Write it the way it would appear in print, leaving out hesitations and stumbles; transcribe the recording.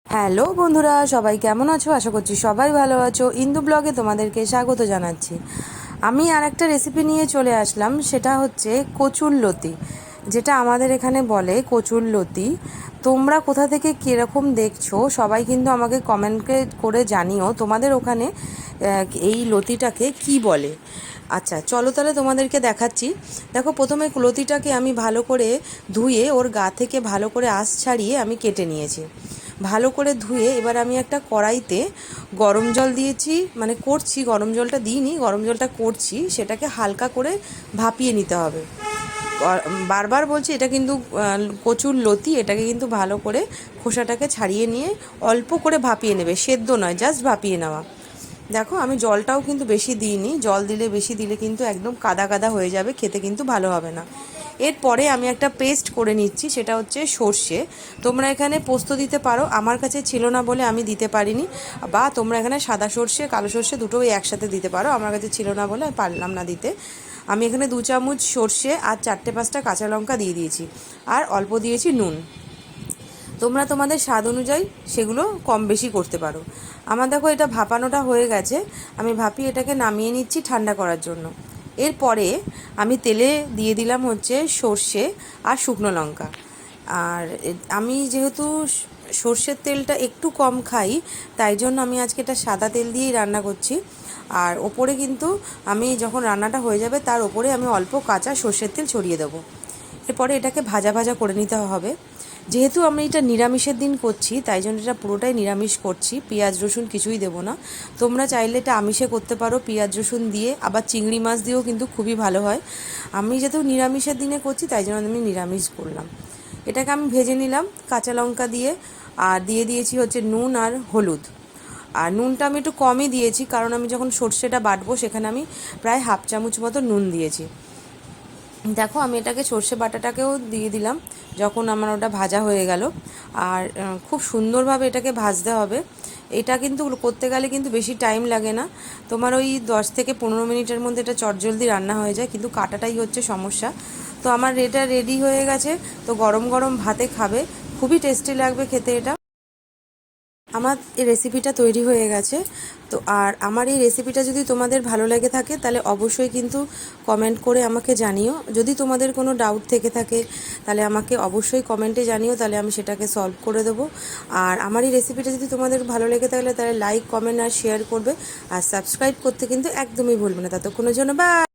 Hello বন্ধুরা, সবাই কেমন আছো? আশা করছি সবাই ভালো আছো। ইন্দু ব্লগে তোমাদেরকে স্বাগত জানাচ্ছি। আমি আর একটা রেসিপি নিয়ে চলে আসলাম, সেটা হচ্ছে কচুর লতি, যেটা আমাদের এখানে বলে কচুর লতি। তোমরা কোথা থেকে কীরকম দেখছো সবাই কিন্তু আমাকে কমেন্ট করে জানিও তোমাদের ওখানে এই লতিটাকে কি বলে। আচ্ছা চলো তাহলে তোমাদেরকে দেখাচ্ছি। দেখো, প্রথমে লতিটাকে আমি ভালো করে ধুয়ে ওর গা থেকে ভালো করে আঁশ ছাড়িয়ে আমি কেটে নিয়েছি। ভালো করে ধুয়ে এবার আমি একটা কড়াইতে গরম জল দিয়েছি, মানে করছি, গরম জলটা দিইনি, গরম জলটা করছি, সেটাকে হালকা করে ভাপিয়ে নিতে হবে। বারবার বলছি, এটা কিন্তু কচুর লতি, এটাকে কিন্তু ভালো করে খোসাটাকে ছাড়িয়ে নিয়ে অল্প করে ভাপিয়ে নেবে, সেদ্ধ নয়, জাস্ট ভাপিয়ে নেওয়া। দেখো, আমি জলটাও কিন্তু বেশি দিইনি, জল দিলে বেশি দিলে কিন্তু একদম কাদা কাদা হয়ে যাবে, খেতে কিন্তু ভালো হবে না। এরপরে আমি একটা পেস্ট করে নিচ্ছি, সেটা হচ্ছে সর্ষে। তোমরা এখানে পোস্ত দিতে পারো, আমার কাছে ছিল না বলে আমি দিতে পারিনি, বা তোমরা এখানে সাদা সর্ষে কালো সর্ষে দুটোই একসাথে দিতে পারো, আমার কাছে ছিল না বলে আমি পারলাম না দিতে। আমি এখানে 2 চামচ সর্ষে আর 4-5টা কাঁচা লঙ্কা দিয়ে দিয়েছি, আর অল্প দিয়েছি নুন। তোমরা তোমাদের স্বাদ অনুযায়ী সেগুলো কম বেশি করতে পারো। আমার দেখো এটা ভাপানোটা হয়ে গেছে, আমি ভাপিয়ে এটাকে নামিয়ে নিচ্ছি ঠান্ডা করার জন্য। এরপরে আমি তেলে দিয়ে দিলাম হচ্ছে সর্ষে আর শুকনো লঙ্কা। আর আমি যেহেতু সর্ষের তেলটা একটু কম খাই, তাই জন্য আমি আজকে এটা সাদা তেল দিয়েই রান্না করছি। আর ওপরে কিন্তু আমি যখন রান্নাটা হয়ে যাবে তার ওপরে আমি অল্প কাঁচা সর্ষের তেল ছড়িয়ে দেবো। এরপরে এটাকে ভাজা ভাজা করে নিতে হবে। যেহেতু আমি এটা নিরামিষের দিন করছি, তাই জন্য এটা পুরোটাই নিরামিষ করছি, পেঁয়াজ রসুন কিছুই দেবো না। তোমরা চাইলে এটা আমিষে করতে পারো পেঁয়াজ রসুন দিয়ে, আবার চিংড়ি মাছ দিয়েও কিন্তু খুবই ভালো হয়। আমি যেহেতু নিরামিষের দিনে করছি, তাই জন্য আমি নিরামিষ করলাম। এটাকে আমি ভেজে নিলাম কাঁচা লঙ্কা দিয়ে, আর দিয়ে দিয়েছি হচ্ছে নুন আর হলুদ। আর নুনটা আমি একটু কমই দিয়েছি, কারণ আমি যখন সর্ষেটা বাটবো সেখানে আমি প্রায় 1/2 চামচ মতো নুন দিয়েছি। দেখো, আমি এটাকে সর্ষে বাটাটাকেও দিয়ে দিলাম যখন আমার ওটা ভাজা হয়ে গেল। আর খুব সুন্দরভাবে এটাকে ভাজতে হবে। এটা কিন্তু করতে গেলে কিন্তু বেশি টাইম লাগে না, তোমার ওই 10 থেকে 15 মিনিটের মধ্যে এটা চটজলদি রান্না হয়ে যায়, কিন্তু কাটাটাই হচ্ছে সমস্যা। তো আমার এটা রেডি হয়ে গেছে, তো গরম গরম ভাতে খাবে, খুবই টেস্টি লাগবে খেতে এটা। আমার এই রেসিপিটা তৈরি হয়ে গেছে। তো আর আমার এই রেসিপিটা যদি তোমাদের ভালো লেগে থাকে, তাহলে অবশ্যই কিন্তু কমেন্ট করে আমাকে জানিও। যদি তোমাদের কোনো ডাউট থেকে থাকে, তাহলে আমাকে অবশ্যই কমেন্টে জানিও, তাহলে আমি সেটাকে সলভ করে দেবো। আর আমার এই রেসিপিটা যদি তোমাদের ভালো লেগে থাকলে, তাহলে লাইক, কমেন্ট আর শেয়ার করবে। আর সাবস্ক্রাইব করতে কিন্তু একদমই ভুলবে না। ততক্ষণের জন্য বাই।